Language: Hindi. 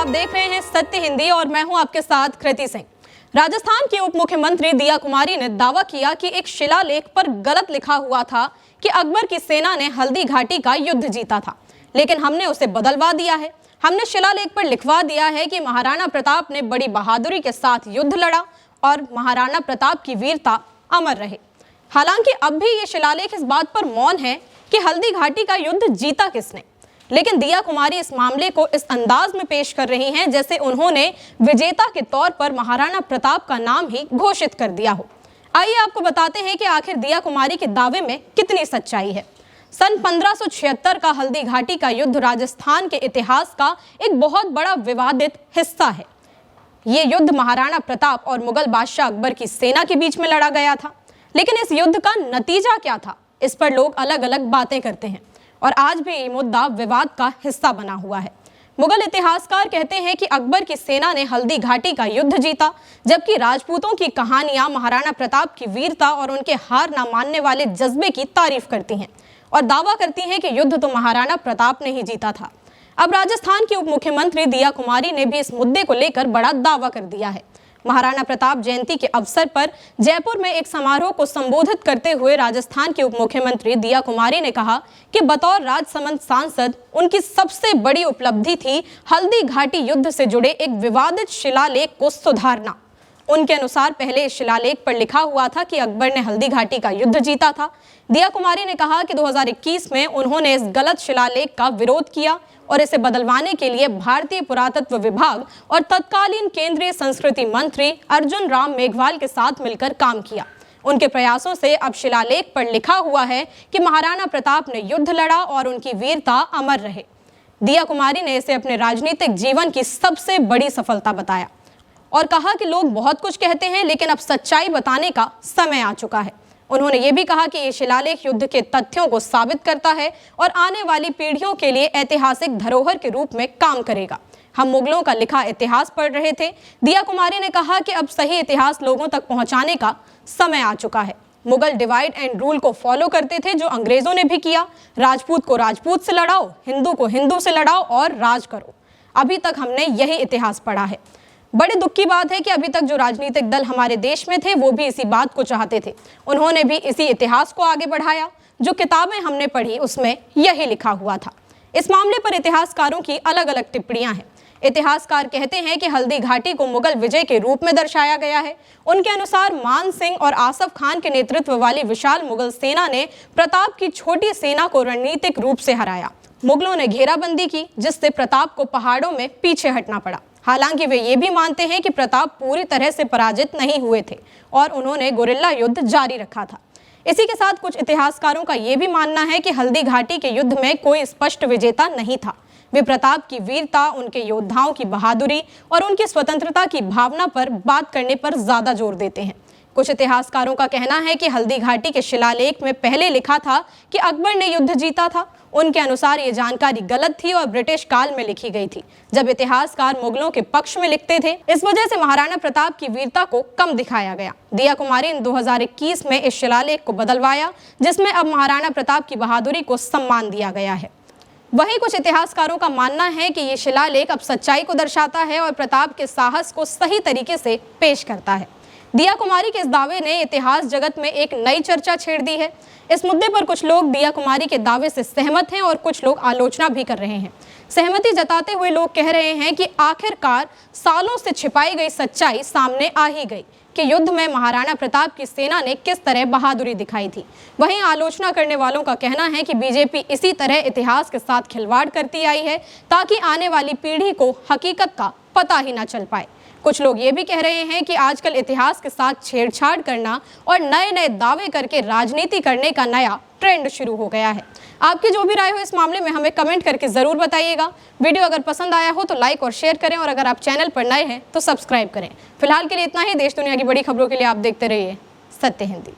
आप देख रहे हैं सत्य हिंदी और मैं हूं आपके साथ कृति सिंह। राजस्थान की उप मुख्यमंत्री दिया कुमारी ने दावा किया कि एक शिलालेख पर गलत लिखा हुआ था कि अकबर की सेना ने हल्दी घाटी का युद्ध जीता था, लेकिन हमने उसे बदलवा दिया है। हमने शिलालेख पर लिखवा दिया है कि महाराणा प्रताप ने बड़ी बहादुरी के साथ युद्ध लड़ा और महाराणा प्रताप की वीरता अमर रहे। हालांकि अब भी ये शिलालेख इस बात पर मौन है कि हल्दी घाटी का युद्ध जीता किसने, लेकिन दिया कुमारी इस मामले को इस अंदाज में पेश कर रही हैं जैसे उन्होंने विजेता के तौर पर महाराणा प्रताप का नाम ही घोषित कर दिया हो। आइए आपको बताते हैं कि आखिर दिया कुमारी के दावे में कितनी सच्चाई है। सन 1576 का हल्दी घाटी का युद्ध राजस्थान के इतिहास का एक बहुत बड़ा विवादित हिस्सा है। ये युद्ध महाराणा प्रताप और मुगल बादशाह अकबर की सेना के बीच में लड़ा गया था, लेकिन इस युद्ध का नतीजा क्या था, इस पर लोग अलग अलग बातें करते हैं और आज भी ये मुद्दा विवाद का हिस्सा बना हुआ है। मुगल इतिहासकार कहते हैं कि अकबर की सेना ने हल्दी घाटी का युद्ध जीता, जबकि राजपूतों की कहानियां महाराणा प्रताप की वीरता और उनके हार न मानने वाले जज्बे की तारीफ करती हैं और दावा करती हैं कि युद्ध तो महाराणा प्रताप ने ही जीता था। अब राजस्थान की उप मुख्यमंत्री दिया कुमारी ने भी इस मुद्दे को लेकर बड़ा दावा कर दिया है। महाराणा प्रताप जयंती के अवसर पर जयपुर में एक समारोह को संबोधित करते हुए राजस्थान के उप मुख्यमंत्री दिया कुमारी ने कहा कि बतौर राजसमंद सांसद उनकी सबसे बड़ी उपलब्धि थी हल्दी घाटी युद्ध से जुड़े एक विवादित शिलालेख को सुधारना। उनके अनुसार पहले इस शिलालेख पर लिखा हुआ था कि अकबर ने हल्दी घाटी का युद्ध जीता था। दिया कुमारी ने कहा कि 2021 में उन्होंने इस गलत शिलालेख का विरोध किया और इसे बदलवाने के लिए भारतीय पुरातत्व विभाग और तत्कालीन केंद्रीय संस्कृति मंत्री अर्जुन राम मेघवाल के साथ मिलकर काम किया। उनके प्रयासों से अब शिलालेख पर लिखा हुआ है कि महाराणा प्रताप ने युद्ध लड़ा और उनकी वीरता अमर रहे। दिया कुमारी ने इसे अपने राजनीतिक जीवन की सबसे बड़ी सफलता बताया और कहा कि लोग बहुत कुछ कहते हैं, लेकिन अब सच्चाई बताने का समय आ चुका है। उन्होंने ये भी कहा कि ये शिलालेख युद्ध के तथ्यों को साबित करता है और आने वाली पीढ़ियों के लिए ऐतिहासिक धरोहर के रूप में काम करेगा। हम मुगलों का लिखा इतिहास पढ़ रहे थे। दिया कुमारी ने कहा कि अब सही इतिहास लोगों तक पहुंचाने का समय आ चुका है। मुगल डिवाइड एंड रूल को फॉलो करते थे, जो अंग्रेजों ने भी किया। राजपूत को राजपूत से लड़ाओ, हिंदू को हिंदू से लड़ाओ और राज करो। अभी तक हमने यही इतिहास पढ़ा है। बड़े दुख की बात है कि अभी तक जो राजनीतिक दल हमारे देश में थे वो भी इसी बात को चाहते थे। उन्होंने भी इसी इतिहास को आगे बढ़ाया। जो किताबें हमने पढ़ी उसमें यही लिखा हुआ था। इस मामले पर इतिहासकारों की अलग अलग टिप्पणियां हैं। इतिहासकार कहते हैं कि हल्दी घाटी को मुगल विजय के रूप में दर्शाया गया है। उनके अनुसार मान सिंह और आसफ खान के नेतृत्व वाली विशाल मुगल सेना ने प्रताप की छोटी सेना को रणनीतिक रूप से हराया। मुगलों ने घेराबंदी की, जिससे प्रताप को पहाड़ों में पीछे हटना पड़ा। हालांकि वे ये भी मानते हैं कि प्रताप पूरी तरह से पराजित नहीं हुए थे और उन्होंने गुरिल्ला युद्ध जारी रखा था। इसी के साथ कुछ इतिहासकारों का ये भी मानना है कि हल्दी घाटी के युद्ध में कोई स्पष्ट विजेता नहीं था। वे प्रताप की वीरता, उनके योद्धाओं की बहादुरी और उनकी स्वतंत्रता की भावना पर बात करने पर ज्यादा जोर देते हैं। कुछ इतिहासकारों का कहना है कि हल्दी घाटी के शिलालेख में पहले लिखा था कि अकबर ने युद्ध जीता था। उनके अनुसार ये जानकारी गलत थी और ब्रिटिश काल में लिखी गई थी, जब इतिहासकार मुगलों के पक्ष में लिखते थे। इस वजह से महाराणा प्रताप की वीरता को कम दिखाया गया। दिया कुमारी ने 2021 में इस शिलालेख को बदलवाया, जिसमें अब महाराणा प्रताप की बहादुरी को सम्मान दिया गया है। वहीं कुछ इतिहासकारों का मानना है कि ये शिलालेख अब सच्चाई को दर्शाता है और प्रताप के साहस को सही तरीके से पेश करता है। दिया कुमारी के इस दावे ने इतिहास जगत में एक नई चर्चा छेड़ दी है। इस मुद्दे पर कुछ लोग दिया कुमारी के दावे से सहमत हैं और कुछ लोग आलोचना भी कर रहे हैं। सहमति जताते हुए लोग कह रहे हैं कि आखिरकार सालों से छिपाई गई सच्चाई सामने आ ही गई कि युद्ध में महाराणा प्रताप की सेना ने किस तरह बहादुरी दिखाई थी। वहीं आलोचना करने वालों का कहना है कि बीजेपी इसी तरह इतिहास के साथ खिलवाड़ करती आई है ताकि आने वाली पीढ़ी को हकीकत का पता ही ना चल पाए। कुछ लोग ये भी कह रहे हैं कि आजकल इतिहास के साथ छेड़छाड़ करना और नए नए दावे करके राजनीति करने का नया ट्रेंड शुरू हो गया है। आपकी जो भी राय हो इस मामले में हमें कमेंट करके ज़रूर बताइएगा। वीडियो अगर पसंद आया हो तो लाइक और शेयर करें और अगर आप चैनल पर नए हैं तो सब्सक्राइब करें। फिलहाल के लिए इतना ही। देश दुनिया की बड़ी खबरों के लिए आप देखते रहिए सत्य हिंदी।